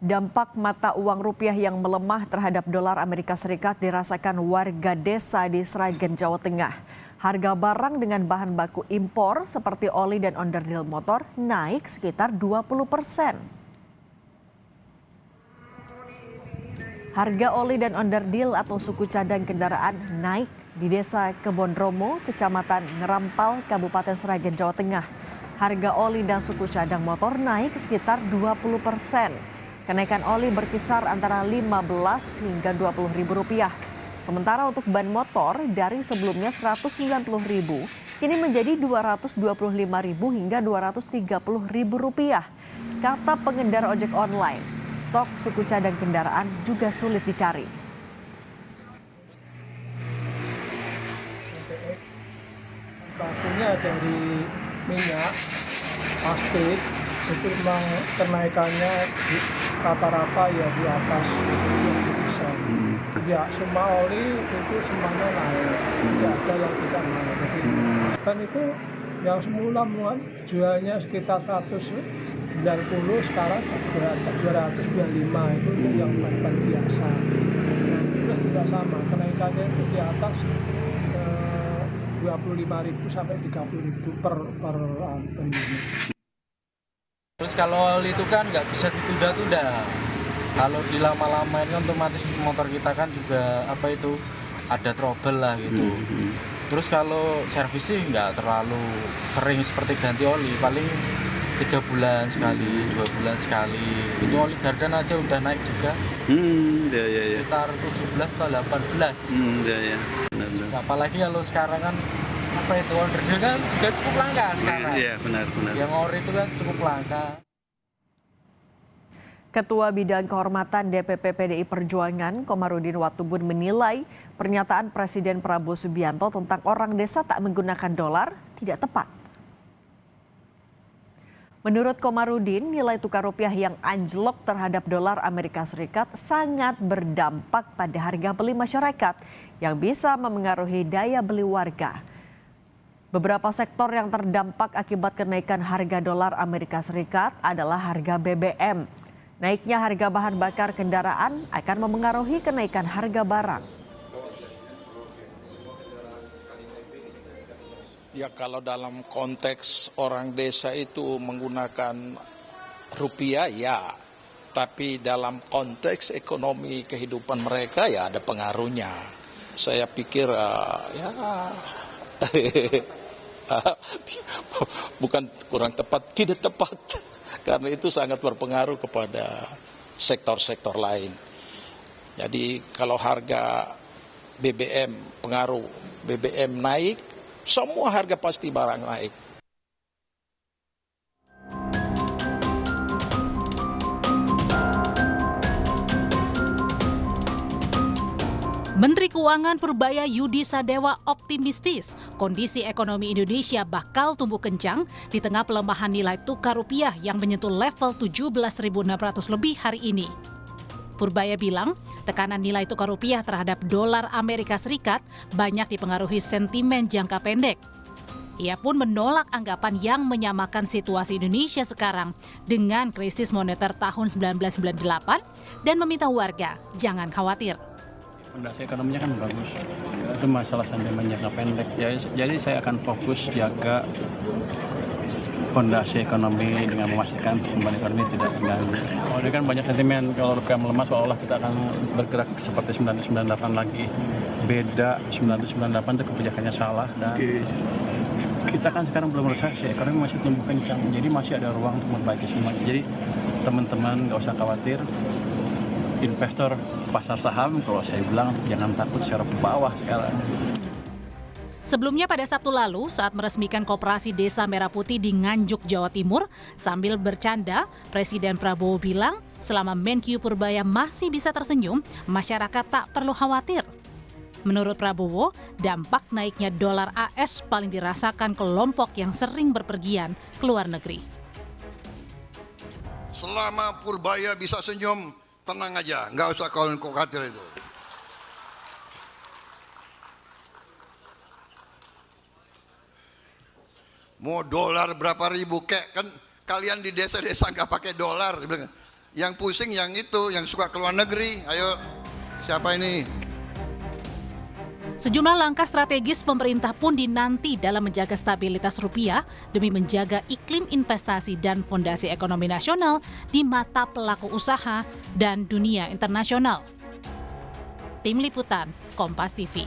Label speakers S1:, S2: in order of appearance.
S1: Dampak mata uang rupiah yang melemah terhadap dolar Amerika Serikat dirasakan warga desa di Sragen, Jawa Tengah. Harga barang dengan bahan baku impor seperti oli dan onderdil motor naik sekitar 20%. Harga oli dan onderdil atau suku cadang kendaraan naik di Desa Kebonromo, Kecamatan Ngerampal, Kabupaten Sragen, Jawa Tengah. Harga oli dan suku cadang motor naik sekitar 20%. Kenaikan oli berkisar antara 15 hingga 20 ribu rupiah. Sementara untuk ban motor dari sebelumnya 190 ribu, kini menjadi 225 ribu hingga 230 ribu rupiah. Kata pengendara ojek online, stok suku cadang kendaraan juga sulit dicari.
S2: Bakunya dari minyak, plastik, itu memang kenaikannya rata-rata ya di atas 20%. Ya semua oli itu semuanya naik, tidak ada yang tidak naik. Dan itu yang semula jualnya sekitar 190, sekarang 225 itu yang bukan biasa. Terus tidak sama, kenaikannya itu di atas 25.000 sampai 30.000 per pengguna.
S3: Terus kalau oli itu kan nggak bisa ditunda-tunda. Kalau dilama-lamain kan otomatis motor kita kan juga ada trouble lah gitu. Terus kalau servis sih nggak terlalu sering seperti ganti oli, paling 3 bulan sekali, 2 bulan sekali. Itu oli gardan aja udah naik juga. Sekitar 17 atau 18. Apalagi kalau sekarang kan onderdil kan juga cukup langka sekarang.
S4: Iya, benar.
S3: Yang ori itu kan cukup langka.
S1: Ketua Bidang Kehormatan DPP PDI Perjuangan, Komarudin Watubun menilai pernyataan Presiden Prabowo Subianto tentang orang desa tak menggunakan dolar tidak tepat. Menurut Komarudin, nilai tukar rupiah yang anjlok terhadap dolar Amerika Serikat sangat berdampak pada harga beli masyarakat yang bisa memengaruhi daya beli warga. Beberapa sektor yang terdampak akibat kenaikan harga dolar Amerika Serikat adalah harga BBM. Naiknya harga bahan bakar kendaraan akan memengaruhi kenaikan harga barang.
S5: Ya kalau dalam konteks orang desa itu menggunakan rupiah ya, tapi dalam konteks ekonomi kehidupan mereka ya ada pengaruhnya. Saya pikir bukan kurang tepat, tidak tepat. Karena itu sangat berpengaruh kepada sektor-sektor lain. Jadi kalau harga BBM, pengaruh BBM naik, semua harga pasti barang naik.
S6: Menteri Keuangan Purbaya Yudi Sadewa optimistis kondisi ekonomi Indonesia bakal tumbuh kencang di tengah pelemahan nilai tukar rupiah yang menyentuh level 17.600 lebih hari ini. Purbaya bilang, tekanan nilai tukar rupiah terhadap dolar Amerika Serikat banyak dipengaruhi sentimen jangka pendek. Ia pun menolak anggapan yang menyamakan situasi Indonesia sekarang dengan krisis moneter tahun 1998 dan meminta warga jangan khawatir.
S4: Fondasi ekonominya kan bagus, itu masalah sentimen jangka pendek. Jadi saya akan fokus jaga fondasi ekonomi dengan memastikan pertumbuhan ekonomi tidak terganggu. Ini kan banyak sentimen, kalau rupiah melemah seolah-olah kita akan bergerak seperti 1998 lagi. Beda, 1998 itu kebijakannya salah dan kita kan sekarang belum resesi, ekonomi masih tumbuh kencang, jadi masih ada ruang untuk memperbaiki semuanya. Jadi teman-teman nggak usah khawatir. Investor pasar saham, kalau saya bilang jangan takut share ke bawah sekarang.
S6: Sebelumnya pada Sabtu lalu saat meresmikan Koperasi Desa Merah Putih di Nganjuk, Jawa Timur, sambil bercanda, Presiden Prabowo bilang selama Menkyu Purbaya masih bisa tersenyum, masyarakat tak perlu khawatir. Menurut Prabowo, dampak naiknya dolar AS paling dirasakan kelompok yang sering berpergian ke luar negeri.
S7: Selama Purbaya bisa senyum, tenang aja, nggak usah khawatir itu. Mau dolar berapa ribu kek, kan kalian di desa-desa nggak pakai dolar. Yang pusing yang itu, yang suka keluar negeri. Ayo, siapa ini?
S6: Sejumlah langkah strategis pemerintah pun dinanti dalam menjaga stabilitas rupiah demi menjaga iklim investasi dan fondasi ekonomi nasional di mata pelaku usaha dan dunia internasional. Tim Liputan, Kompas TV.